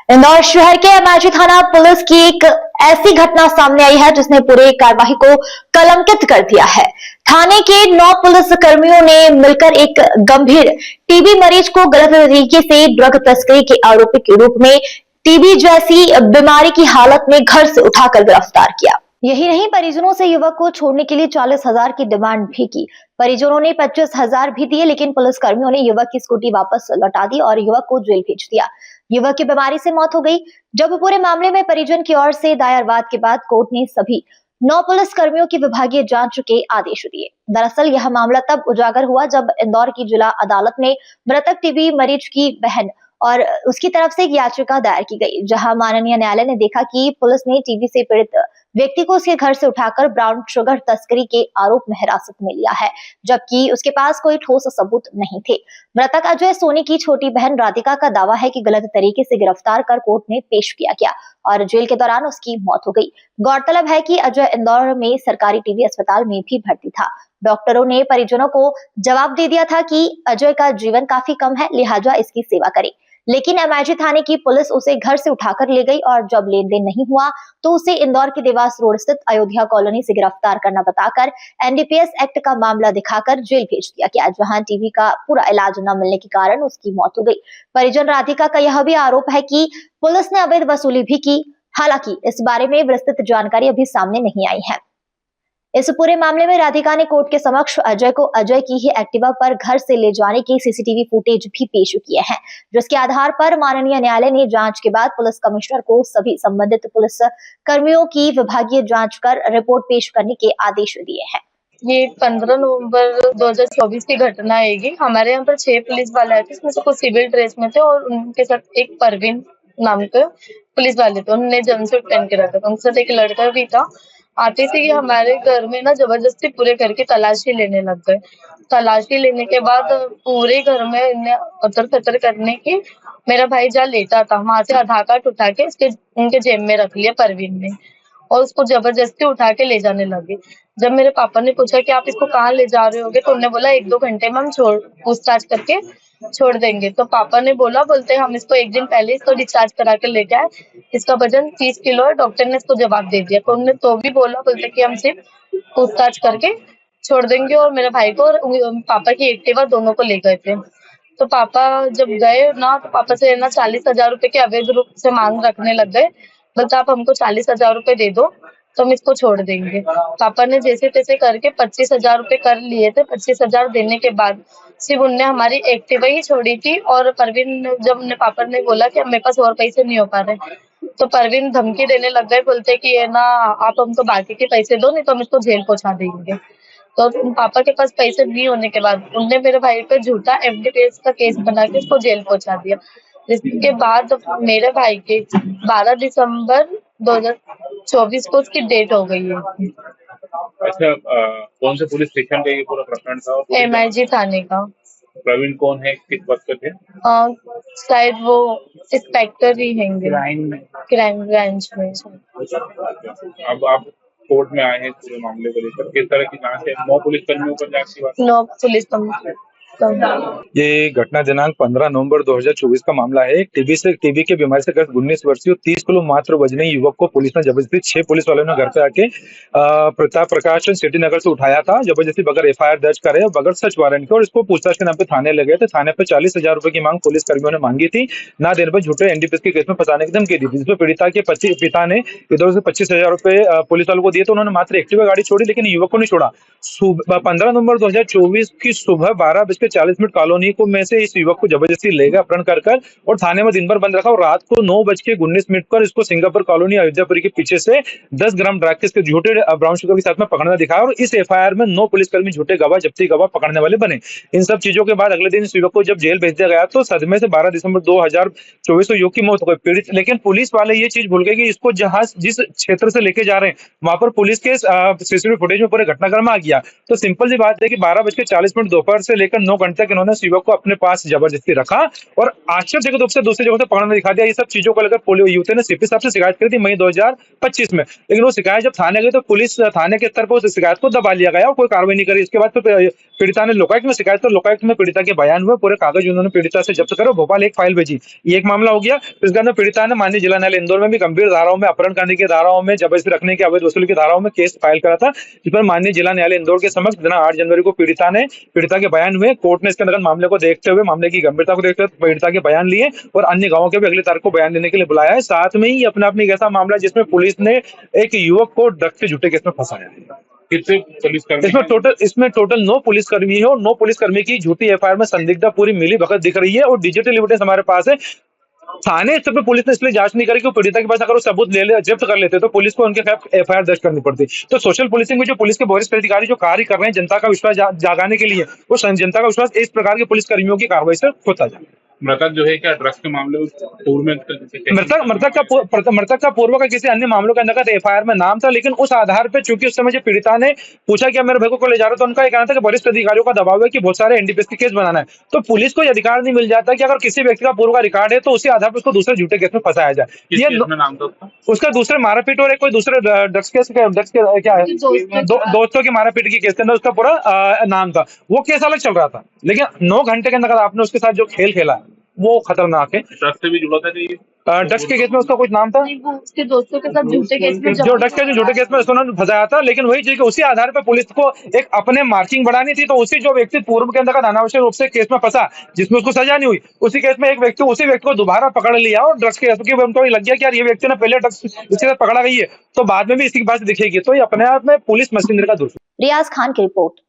इंदौर शहर के एमआईजी थाना पुलिस की एक ऐसी घटना सामने आई है जिसने पूरी कार्यवाही को कलंकित कर दिया है। थाने के 9 पुलिस कर्मियों ने मिलकर एक गंभीर टीबी मरीज को गलत तरीके से ड्रग तस्करी के आरोपी के रूप में टीबी जैसी बीमारी की हालत में घर से उठाकर गिरफ्तार किया। यही नहीं, परिजनों से युवक को छोड़ने के लिए 40,000 की डिमांड भी की। परिजनों ने 25,000 भी दिए, लेकिन पुलिस कर्मियों ने युवक की स्कूटी वापस लौटा दी और युवक को जेल भेज दिया। युवक की बीमारी से मौत हो गई। जब पूरे मामले में परिजन की ओर से दायर वाद के बाद कोर्ट ने सभी 9 पुलिस कर्मियों की विभागीय जांच के आदेश दिए। दरअसल यह मामला तब उजागर हुआ जब इंदौर की जिला अदालत में मृतक टीबी मरीज की बहन और उसकी तरफ से एक याचिका दायर की गई, जहां माननीय न्यायालय ने देखा कि पुलिस ने टीबी से पीड़ित व्यक्ति को उसके घर से उठाकर ब्राउन शुगर तस्करी के आरोप में हिरासत में लिया है, जबकि उसके पास कोई ठोस सबूत नहीं थे। मृतक अजय सोनी की छोटी बहन राधिका का दावा है कि गलत तरीके से गिरफ्तार कर कोर्ट में पेश किया गया और जेल के दौरान उसकी मौत हो गई। गौरतलब है कि अजय इंदौर में सरकारी टीबी अस्पताल में भी भर्ती था। डॉक्टरों ने परिजनों को जवाब दे दिया था कि अजय का जीवन काफी कम है, लिहाजा इसकी सेवा करें। लेकिन एमआईजी थाने की पुलिस उसे घर से उठाकर ले गई और जब लेन देन नहीं हुआ तो उसे इंदौर के देवास रोड स्थित अयोध्या कॉलोनी से गिरफ्तार करना बताकर एनडीपीएस एक्ट का मामला दिखाकर जेल भेज दिया गया, जहां टीबी का पूरा इलाज न मिलने के कारण उसकी मौत हो गई। परिजन राधिका का यह भी आरोप है कि पुलिस ने अवैध वसूली भी की। हालांकि इस बारे में विस्तृत जानकारी अभी सामने नहीं आई है। इस पूरे मामले में राधिका ने कोर्ट के समक्ष अजय को अजय की ही एक्टिवा पर घर से ले जाने की सीसीटीवी फुटेज भी पेश किए हैं, जिसके आधार पर माननीय न्यायालय ने जांच के बाद पुलिस कमिश्नर को सभी संबंधित पुलिस कर्मियों की विभागीय जांच कर रिपोर्ट पेश करने के आदेश दिए हैं। ये 15 नवंबर 2024 की घटना है। हमारे यहाँ पर 6 पुलिस वाले आए थे, इसमें से कुछ सिविल ड्रेस में थे और उनके साथ एक परवीन नाम के पुलिस वाले थे। उन्होंने जंपसूट पहन के रखा था, उनके साथ एक लड़का भी था। आते से ये हमारे घर में ना जबरदस्ती पूरे घर की तलाशी लेने लग गए। तलाशी लेने के बाद पूरे घर में इन्हें अतर फतर करने की, मेरा भाई जहाँ लेटा था वहां से आधार कार्ड उठा के उनके जेब में रख लिया परवीन ने और उसको जबरदस्ती उठा के ले जाने लगे। जब मेरे पापा ने पूछा कि आप इसको कहाँ ले जा रहे होगे तो उन्होंने बोला 1-2 घंटे में हम पूछताछ करके छोड़ देंगे। तो पापा ने बोलते हम इसको 1 दिन पहले इसको डिस्चार्ज करा के लेके आए, इसका वजन 30 किलो है। डॉक्टर ने इसको जवाब दे दिया तो उन्होंने तो भी बोलते कि हम सिर्फ पूछताछ करके छोड़ देंगे। और मेरे भाई को और पापा की एक्टिवा दोनों को ले गए थे। तो पापा जब गए ना तो पापा से ना 40,000 रुपए के अवैध रूप से मांग रखने लग गए। बोलते आप हमको 40,000 रुपए दे दो तो हम इसको छोड़ देंगे। पापा ने जैसे तैसे करके 25,000 रुपए कर लिए थे। 25,000 देने के बाद सिर्फ उनने हमारी एक्टिवा ही छोड़ी थी। और परवीन जब पापा ने बोला कि मेरे पास और पैसे नहीं हो पा रहे तो परवीन धमकी देने लग गए, बोलते कि ये ना आप हमको बाकी के पैसे दो नहीं तो हम इसको जेल पहुंचा देंगे। तो पापा के पास पैसे नहीं होने के बाद उनने मेरे भाई पे झूठा एफडीपीएस का केस बना के उसको जेल पहुंचा दिया। जिसके बाद मेरे भाई के 12 दिसंबर 2024 को उसकी डेट हो गई है। अच्छा, कौन से पुलिस स्टेशन का ये पूरा प्रकरण था? एमआईजी थाने का। प्रवीण कौन है, किस पद पे थे? शायद वो इंस्पेक्टर ही हैं क्राइम ब्रांच में। अब आप कोर्ट में आए हैं पूरे मामले को लेकर, किस तरह की जांच है? 9 पुलिस कर्मियों पर जांच की बात? 9 पुलिस कर्मी। ये घटना दिनांक 15 नवंबर 2024 का मामला है। टीबी के बीमारी से ग्रस्त 19 वर्षीय 30 किलो मात्र वजनी युवक को पुलिस ने जबरदस्ती 6 पुलिस वालों ने घर पे आके प्रताप प्रकाश सिटी नगर से उठाया था, जबरदस्ती बगैर एफआईआर दर्ज करे और बगैर सर्च वारंट के, और इसको पूछताछ के नाम पे थाने ले गए थे। थाने पे 40,000 रुपए की मांग पुलिस कर्मियों ने मांगी थी। ना देने पर झूठे एनडीपीएस के केस में फंसाने की धमकी दी थी, जिसमें पीड़िता के पिता ने इधर से 25,000 रुपए पुलिस वालों को दिए तो उन्होंने मात्र एक्टिवा गाड़ी छोड़ी, लेकिन युवक को नहीं छोड़ा। 15 नवंबर 2024 की सुबह 12:40 कॉलोनी को में से इस युवक को जबरदस्ती ले गए अपहरण कर और थाने में दिन भर बंद रखा और रात को 9:19 पर इसको सिंगापुर कॉलोनी अयोध्यापुरी के पीछे से 10 ग्राम ड्रग के झूठे ब्राउन शुगर के साथ में पकड़ना दिखाया और इस एफआईआर में 9 पुलिसकर्मी झूठे गवाह जब्ती गवाह पकड़ने वाले बने। इन सब चीजों के बाद अगले दिन इस युवक को जब जेल भेज दिया गया तो सदमे से 12 दिसंबर 2024 को युवक की मौत हो गई। पीड़ित लेकिन पुलिस वाले ये चीज भूल गए कि इसको जहां जिस क्षेत्र से लेके जा रहे हैं वहां पर पुलिस के सीसीटीवी फुटेज में पूरे घटनाक्रम आ गया। तो सिंपल सी बात है कि 12:40 दोपहर से लेकर 9 घंटे तक इन्होंने युवक को अपने पास जबरदस्ती रखा और आश्चर्य रूप से दूसरी जगह से पकड़ना दिखा दिया। ये सब चीजों को लेकर युवती ने सीपी साहब से शिकायत करी थी मई 2025 में, लेकिन वो शिकायत जब थाने गई तो पुलिस थाने के स्तर पर उस शिकायत को दबा लिया गया और कोई कार्रवाई नहीं करी। इसके बाद फिर पीड़िता ने लोकायुक्त में शिकायत कर, लोकायुक्त में पीड़िता के बयान हुए, पूरे कागज उन्होंने पीड़िता से जब्त करे, भोपाल एक फाइल भेजी। ये एक मामला हो गया। इसके अंदर पीड़िता ने माननीय जिला न्यायालय इंदौर में भी गंभीर धाराओं में, अपहरण करने की धाराओं में, जबरदस्ती रखने की, अवैध वसूली की धाराओं में केस फाइल करा था, जिस पर माननीय जिला न्यायालय इंदौर के समक्ष दिनांक 8 जनवरी को पीड़िता के बयान हुए। कोर्ट ने इसके अंतर्गत मामले को देखते हुए, मामले की गंभीरता को देखते हुए पीड़िता के बयान लिए और अन्य गांवों के भी अगली तारीख को बयान देने के लिए बुलाया है। साथ में ही अपना एक ऐसा मामला जिसमें पुलिस ने एक युवक को ड्रग्स के झूठे केस में फंसाया है। कितने पुलिसकर्मी इसमें टोटल 9 पुलिसकर्मी है और 9 पुलिसकर्मी की झूठी एफआईआर में संदिग्धता पूरी मिली भगत दिख रही है और डिजिटल एविडेंस हमारे पास है। थाने स्तर पर पुलिस ने इसलिए जांच नहीं करी कि पीड़िता के पास अगर वो सबूत जब्त कर लेते तो पुलिस को उनके खिलाफ एफआईआर दर्ज करनी पड़ती। तो सोशल पुलिसिंग में जो पुलिस के वरिष्ठ अधिकारी जो कार्य कर रहे हैं जनता का विश्वास जगाने के लिए, वो जनता का विश्वास इस प्रकार के पुलिस कर्मियों की कार्रवाई से होता जाए। मृतक जो है क्या ड्रग्स के मामले पूर्व में मृतक का पूर्व का किसी अन्य मामलों के अंतर्गत एफआईआर में नाम था, लेकिन उस आधार पर चूंकि उस समय जो पीड़िता ने पूछा कि मेरे भाई को ले जा रहा, तो उनका कहना था कि वरिष्ठ अधिकारियों का दबाव है कि बहुत सारे एनडीपीएस के केस बनाना है। तो पुलिस को यह अधिकार नहीं मिल जाता कि अगर किसी व्यक्ति का पूर्व का रिकॉर्ड है तो उसी आधार पर उसको दूसरे झूठे केस में फंसाया जाए। ये नाम था उसका दूसरे मारापीट और कोई दूसरे ड्रग्स केस क्या है, दोस्तों की मारापीट की केस के अंदर उसका पूरा नाम था। वो केस अलग चल रहा था, लेकिन 9 घंटे के अंदर आपने उसके साथ जो खेल खेला वो खतरनाक है। ड्रग्स से भी जुड़ा था कि ड्रग्स के केस में उसका कुछ नाम था, वो उसके दोस्तों के साथ झूठे केस में जो ड्रग्स के झूठे केस में उन्होंने फंसाया था। लेकिन वही चीज उसी आधार पर पुलिस को एक अपने मार्किंग बढ़ानी थी, तो उसी जो व्यक्ति पूर्व के अंदर अनावश्यक रूप से केस में फंसा जिसमें उसको सजा नहीं हुई, उसी केस में उसी व्यक्ति को दोबारा पकड़ लिया और ड्रग्स के केस में उनको लग गया कि यार ये व्यक्ति ने पहले ड्रग्स इसके साथ पकड़ा गई है, तो बाद में भी इसकी बात दिखेगी। तो ये अपने आप में पुलिस मशीनरी का दुरुपयोग। रियाज खान की रिपोर्ट।